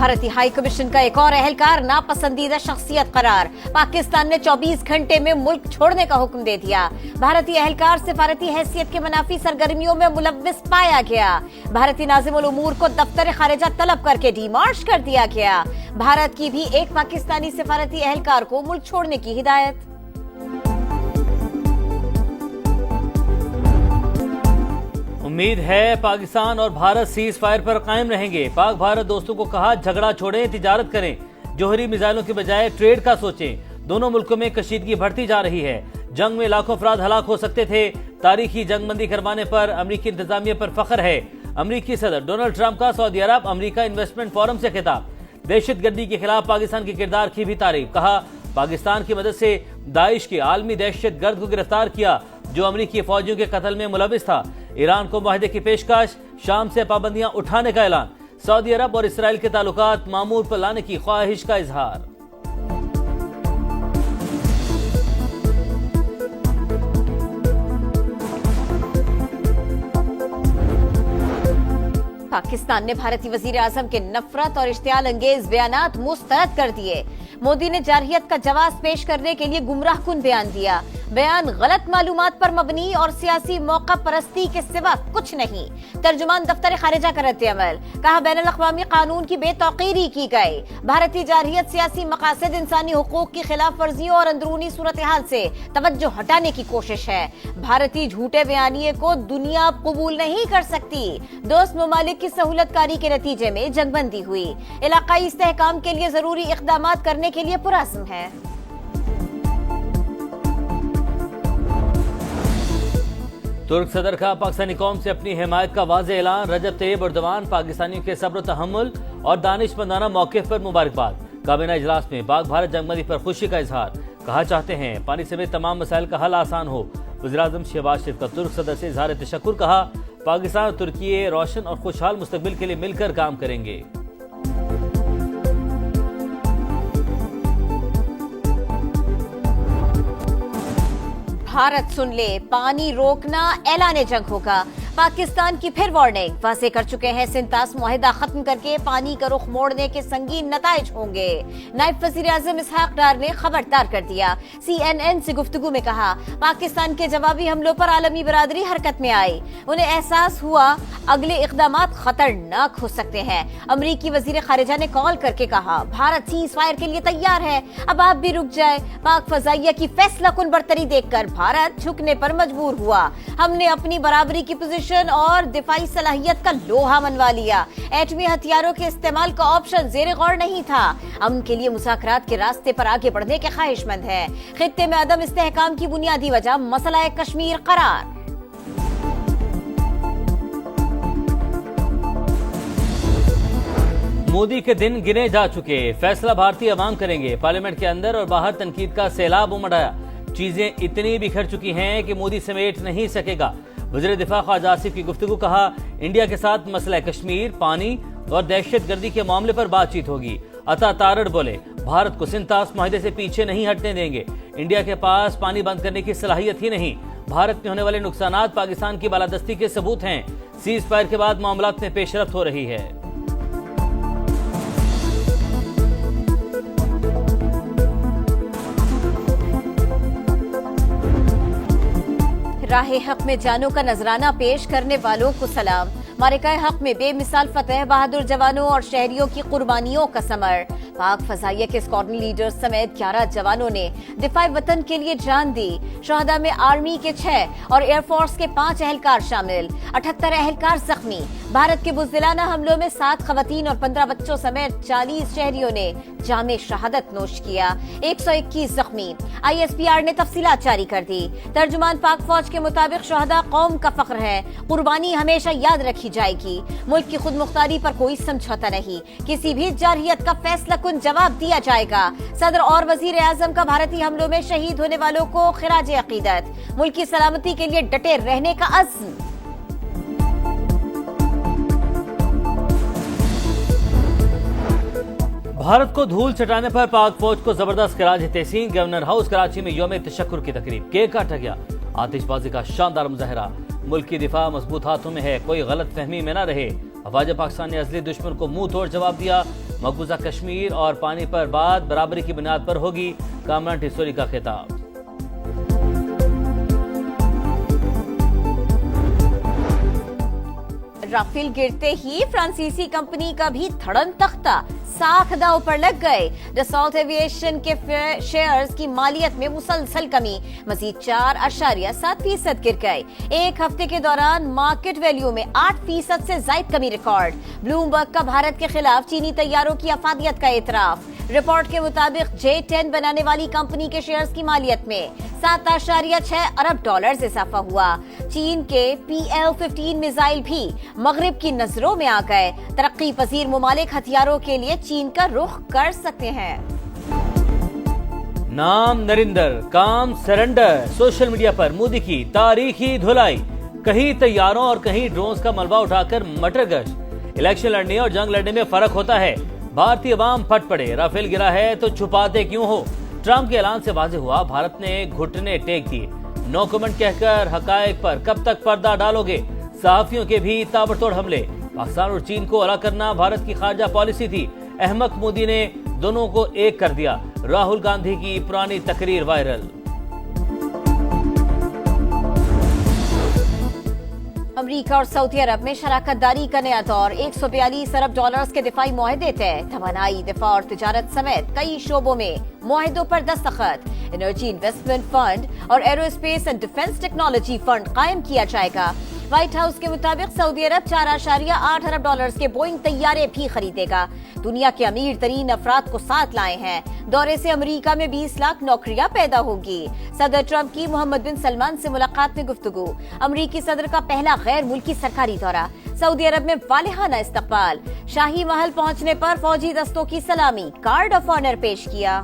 भारतीय high commission का एक और एहलकार नापसंदीदा शख्सियत करार। पाकिस्तान ने 24 घंटे में मुल्क छोड़ने का हुक्म दे दिया। भारतीय एहलकार सिफारती हैसियत के मनाफी सरगर्मियों में मुलव्विस पाया गया। भारतीय नाज़िमुल उमूर को दफ्तर खारिजा तलब करके डिमार्श कर दिया गया। भारत की भी एक पाकिस्तानी सिफारती एहलकार को मुल्क छोड़ने की हिदायत। उम्मीद है पाकिस्तान और भारत सीज फायर पर कायम रहेंगे। पाक भारत दोस्तों को कहा झगड़ा छोड़ें, तिजारत करें, जोहरी मिसाइलों के बजाय ट्रेड का सोचें। दोनों मुल्कों में कशीदगी बढ़ती जा रही है। जंग में लाखों अफराद हलाक हो सकते थे। तारीखी जंगबंदी करवाने पर अमरीकी इंतजामिया पर फख्र है। अमरीकी सदर डोनाल्ड ट्रंप का सऊदी अरब अमरीका इन्वेस्टमेंट फोरम से खिताब। दहशतगर्दी के खिलाफ पाकिस्तान के किरदार की भी तारीफ। कहा पाकिस्तान की मदद से दाइश के आलमी दहशत गर्द को गिरफ्तार किया जो अमरीकी फौजियों के कत्ल में मुलविस था। ईरान को मुआहदे की पेशकश, शाम से पाबंदियां उठाने का ऐलान। सऊदी अरब और इसराइल के ताल्लुकात मामूल पर लाने की ख्वाहिश का इजहार। पाकिस्तान ने भारतीय वजीर आजम के नफरत और इश्तियाल अंगेज बयानात मुस्तरद कर दिए। मोदी ने जारहियत का जवाब पेश करने के लिए गुमराह कुन बयान दिया। बयान गलत मालूमात पर मबनी और सियासी मौका परस्ती के सिवा कुछ नहीं। तर्जुमान दफ्तर खारिजा का रद्द-ए-अमल। कहा बैनुल अक़वामी कानून की बेतौकीरी की गई। भारतीय जारहियत सियासी मकासद, इंसानी हुकूक की खिलाफ वर्जियों और अंदरूनी सूरत हाल से तवज्जो हटाने की कोशिश है। भारतीय झूठे बयानिए को दुनिया कबूल नहीं कर सकती। दोस्त ममालिक की सहूलतकारी के नतीजे में जंगबंदी हुई। इलाकाई इस्तेहकाम के लिए जरूरी इक़दामात करने के लिए पुरअज़्म है। तुर्क सदर का पाकिस्तानी कौम से अपनी हिमायत का वाज़ेह ऐलान। रजब तैयब एर्दोगान पाकिस्तानियों के सब्र तहम्मुल और दानिशमंदाना मौक़िफ़ पर मुबारकबाद। काबीना इजलास में पाक भारत जंगबंदी पर खुशी का इजहार। कहा चाहते हैं पानी समेत तमाम मसाइल का हल आसान हो। वज़ीर-ए-आज़म शहबाज शरीफ का तुर्क सदर से इजहार तशक्कुर। कहा पाकिस्तान और तुर्की रोशन और खुशहाल मुस्तकबिल के लिए मिलकर काम करेंगे। भारत सुन ले, पानी रोकना ऐलान जंग होगा। पाकिस्तान की फिर वार्निंग। वाज़ेह कर चुके हैं सिंतास मुआहिदा खत्म करके पानी का रुख मोड़ने के संगीन नताइज होंगे। नायब वज़ीर आज़म इसहाक डार ने खबरदार कर दिया। CNN से गुफ्तगू में कहा पाकिस्तान के जवाबी हमलों पर आलमी बरादरी हरकत में आई। उन्हें एहसास हुआ अगले इक़दामात खतरनाक हो सकते हैं। अमरीकी वज़ीर खारिजा ने कॉल करके कहा भारत सीज फायर के लिए तैयार है, अब आप भी रुक जाए। पाक फजाइया की फैसला कुन बरतरी देखकर भारत झुकने पर मजबूर हुआ। हमने अपनी बराबरी की पोजीशन और दिफाई सलाहियत का लोहा मनवा लिया। एटमी हथियारों के इस्तेमाल का ऑप्शन ज़ेरे गौर नहीं था। अमन के लिए मुज़ाकरात के रास्ते पर आगे बढ़ने के ख्वाहिशमंद है। खित्ते में अदम इस्तेहकाम की बुनियादी वजह मसला कश्मीर करार। मोदी के दिन गिने जा चुके, फैसला भारतीय अवाम करेंगे। पार्लियामेंट के अंदर और बाहर तनकीद का सैलाब उमड़ा। चीजें इतनी बिखर चुकी हैं कि मोदी समेट नहीं सकेगा। वज़ीर दिफा ख्वाजा आसिफ की गुफ्तगू। कहा इंडिया के साथ मसला कश्मीर, पानी और दहशत गर्दी के मामले पर बातचीत होगी। अता तारड़ बोले भारत को सिंतास मुआहदे से पीछे नहीं हटने देंगे। इंडिया के पास पानी बंद करने की सलाहियत ही नहीं। भारत में होने वाले नुकसानात पाकिस्तान की बालादस्ती के सबूत हैं। सीज फायर के बाद मामलात में पेशरफ्त हो रही है। राहे हक में जानों का नजराना पेश करने वालों को सलाम। मारिकाए हक में बेमिसाल फतेह, बहादुर जवानों और शहरियों की कुर्बानियों का समर। पाक फजाइया के स्क्वाड्रन लीडर्स समेत 11 जवानों ने दिफाए वतन के लिए जान दी। शहदा में आर्मी के 6 और एयरफोर्स के 5 एहलकार शामिल। 78 एहलकार जख्मी। भारत के बुज़दिलाना हमलों में 7 खवातीन और 15 बच्चों समेत 40 शहरियों ने जामे शहादत नोश किया। 121 जख्मी। ISPR ने तफसीलात जारी कर दी। तर्जुमान पाक फौज के मुताबिक शहदा कौम का फख्र है। कुर्बानी हमेशा याद रखी जाएगी। मुल्क की खुद मुख्तारी पर कोई समझौता नहीं। किसी भी जारहियत का फैसला कुन जवाब दिया जाएगा। सदर और वजीर आजम का भारतीय हमलों में शहीद होने वालों को खिराज अकीदत। मुल्क की सलामती के लिए डटे रहने का अज़्म। भारत को धूल चटाने पर पाक फौज को जबरदस्त खिराज तहसीन। गवर्नर हाउस कराची में यौम तशक्कुर की तकरीब। केक काटा गया। आतिशबाजी का शानदार मुजाहरा। मुल्क की दिफा मजबूत हाथों में है, कोई गलत फहमी में न रहे। अफवाज पाकिस्तान ने असली दुश्मन को मुंह तोड़ जवाब दिया। مقبوضہ کشمیر اور پانی پر بات برابری کی بنیاد پر ہوگی، کامران ٹھسوری کا خطاب۔ رافیل گرتے ہی فرانسیسی کمپنی کا بھی دھڑن تختہ، ساکھ داؤ پر لگ گئے۔ ڈسالٹ ایویشن کے شیئرز کی مالیت میں مسلسل کمی، مزید 4.7% گر گئے۔ ایک ہفتے کے دوران مارکیٹ ویلیو میں 8% سے زائد کمی ریکارڈ۔ بلومبرگ کا بھارت کے خلاف چینی طیاروں کی افادیت کا اعتراف۔ رپورٹ کے مطابق J10 بنانے والی کمپنی کے شیئرز کی مالیت میں 7.6 ارب ڈالرز اضافہ ہوا۔ چین کے PL-15 میزائل بھی مغرب کی نظروں میں آ گئے۔ ترقی پذیر ممالک ہتھیاروں کے لیے چین کا رخ کر سکتے ہیں۔ نام نریندر، کام سرنڈر، سوشل میڈیا پر مودی کی تاریخی دھلائی، کہیں طیاروں اور کہیں ڈرونز کا ملبہ اٹھا کر مٹر گشت۔ الیکشن لڑنے اور جنگ لڑنے میں فرق ہوتا ہے، بھارتی عوام پھٹ پڑے، رافیل گرا ہے تو چھپاتے کیوں ہو؟ ٹرمپ کے اعلان سے واضح ہوا بھارت نے گھٹنے ٹیک دیے۔ نو کمنٹ کہہ کر حقائق پر کب تک پردہ ڈالو گے؟ صحافیوں کے بھی تابڑتوڑ حملے۔ پاکستان اور چین کو الگ کرنا بھارت کی خارجہ پالیسی تھی، احمق مودی نے دونوں کو ایک کر دیا۔ راہل گاندھی کی پرانی تقریر وائرل۔ امریکہ اور سعودی عرب میں شراکت داری کا نیا دور، 142 ارب ڈالرز کے دفاعی معاہدے طے، توانائی، دفاع اور تجارت سمیت کئی شعبوں میں معاہدوں پر دستخط۔ انرجی انویسٹمنٹ فنڈ اور arrow space and defence technology fund قائم کیا جائے گا۔ وائٹ ہاؤس کے مطابق سعودی عرب 4.8 ارب ڈالرز کے بوئنگ طیارے بھی خریدے گا۔ دنیا کے امیر ترین افراد کو ساتھ لائے ہیں۔ دورے سے امریکہ میں 20 لاکھ نوکریاں پیدا ہوگی۔ صدر ٹرمپ کی محمد بن سلمان سے ملاقات میں گفتگو۔ امریکی صدر کا پہلا غیر ملکی سرکاری دورہ۔ سعودی عرب میں والہانہ استقبال۔ شاہی محل پہنچنے پر فوجی دستوں کی سلامی، گارڈ آف آنر پیش کیا۔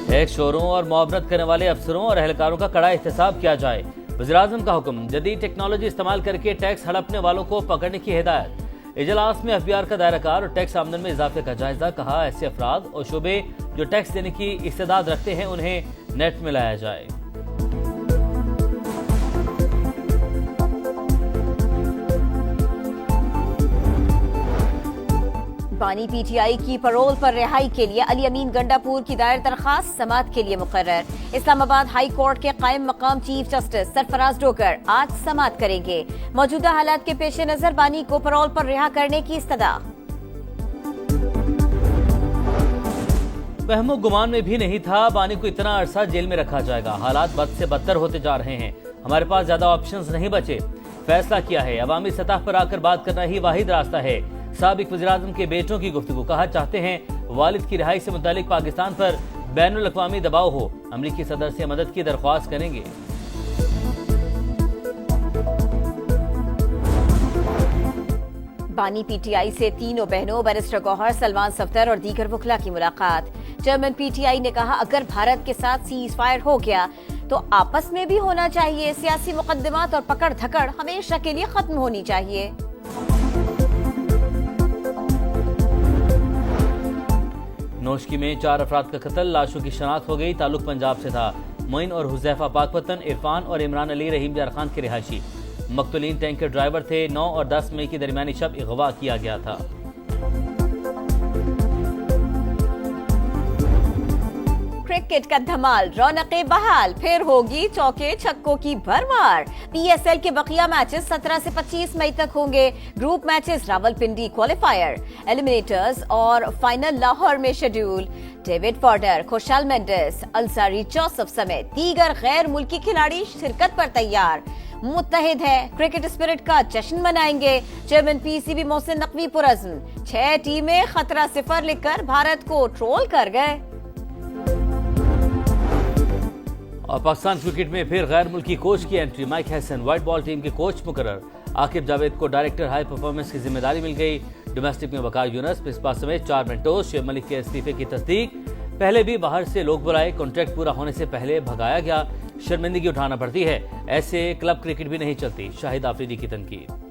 ٹیکس چوروں اور معاونت کرنے والے افسروں اور اہلکاروں کا کڑا احتساب کیا جائے، وزیراعظم کا حکم۔ جدید ٹیکنالوجی استعمال کر کے ٹیکس ہڑپنے والوں کو پکڑنے کی ہدایت۔ اجلاس میں FBR کا دائرہ کار اور ٹیکس آمدن میں اضافے کا جائزہ، کہا ایسے افراد اور شعبے جو ٹیکس دینے کی استعداد رکھتے ہیں انہیں نیٹ میں لایا جائے۔ بانی PTI کی پرول پر رہائی کے لیے علی امین گنڈاپور کی دائر درخواست سماعت کے لیے مقرر۔ اسلام آباد ہائی کورٹ کے قائم مقام چیف جسٹس سرفراز ڈوگر آج سماعت کریں گے۔ موجودہ حالات کے پیش نظر بانی کو پرول پر رہا کرنے کی استدعا۔ وہم و گمان میں بھی نہیں تھا بانی کو اتنا عرصہ جیل میں رکھا جائے گا۔ حالات بد سے بدتر ہوتے جا رہے ہیں، ہمارے پاس زیادہ آپشنز نہیں بچے۔ فیصلہ کیا ہے، عوامی سطح پر آ کر بات کرنا ہی واحد راستہ ہے۔ سابق وزیراعظم کے بیٹوں کی گفتگو، کہا چاہتے ہیں والد کی رہائی سے متعلق پاکستان پر بین الاقوامی دباؤ ہو، امریکی صدر سے مدد کی درخواست کریں گے۔ بانی PTI سے تینوں بہنوں بیرسٹر گوہر، سلمان صفدر اور دیگر وکلاء کی ملاقات۔ چیئرمین PTI نے کہا اگر بھارت کے ساتھ سیز فائر ہو گیا تو آپس میں بھی ہونا چاہیے۔ سیاسی مقدمات اور پکڑ دھکڑ ہمیشہ کے لیے ختم ہونی چاہیے۔ نوشکی میں 4 افراد کا قتل، لاشوں کی شناخت ہو گئی، تعلق پنجاب سے تھا۔ معین اور حذیفہ پاک وطن، عرفان اور عمران علی رحیم یار خان کے رہائشی۔ مقتولین ٹینکر ڈرائیور تھے۔ 9 اور 10 مئی کی درمیانی شب اغوا کیا گیا تھا۔ کرکٹ کا دھمال، رونقیں بحال، پھر ہوگی چوکے چھکوں کی بھرمار۔ PSL کے بقیہ میچز 17 سے 25 مئی تک ہوں گے۔ Group matches Rawalpindi qualifier, eliminators اور فائنل لاہور میں شیڈول۔ ڈیوڈ فارڈر، خوشال مینڈس، الزاری جوسف سمیت دیگر غیر ملکی کھلاڑی شرکت پر تیار۔ متحد ہے، کرکٹ اسپرٹ کا جشن منائیں گے۔ چیئرمین PCB محسن نقوی پرعزم، 6 ٹیمیں خطرہ صفر لکھ کر بھارت کو ٹرول کر گئے۔ اور پاکستان کرکٹ میں پھر غیر ملکی کوچ کی entry, mic ہیسن white ball team کے کوچ مقرر۔ عاقب جاوید کو ڈائریکٹر ہائی پرفارمنس کی ذمہ داری مل گئی۔ ڈومیسٹک میں وقار یونس، پسپا سمیت 4 منٹوز۔ شعیب ملک کے استعفے کی تصدیق، پہلے بھی باہر سے لوگ بلائے، کانٹریکٹ پورا ہونے سے پہلے بھگایا گیا، شرمندگی اٹھانا پڑتی ہے، ایسے کلب کرکٹ بھی نہیں چلتی۔ شاہد آفریدی کی تنقید۔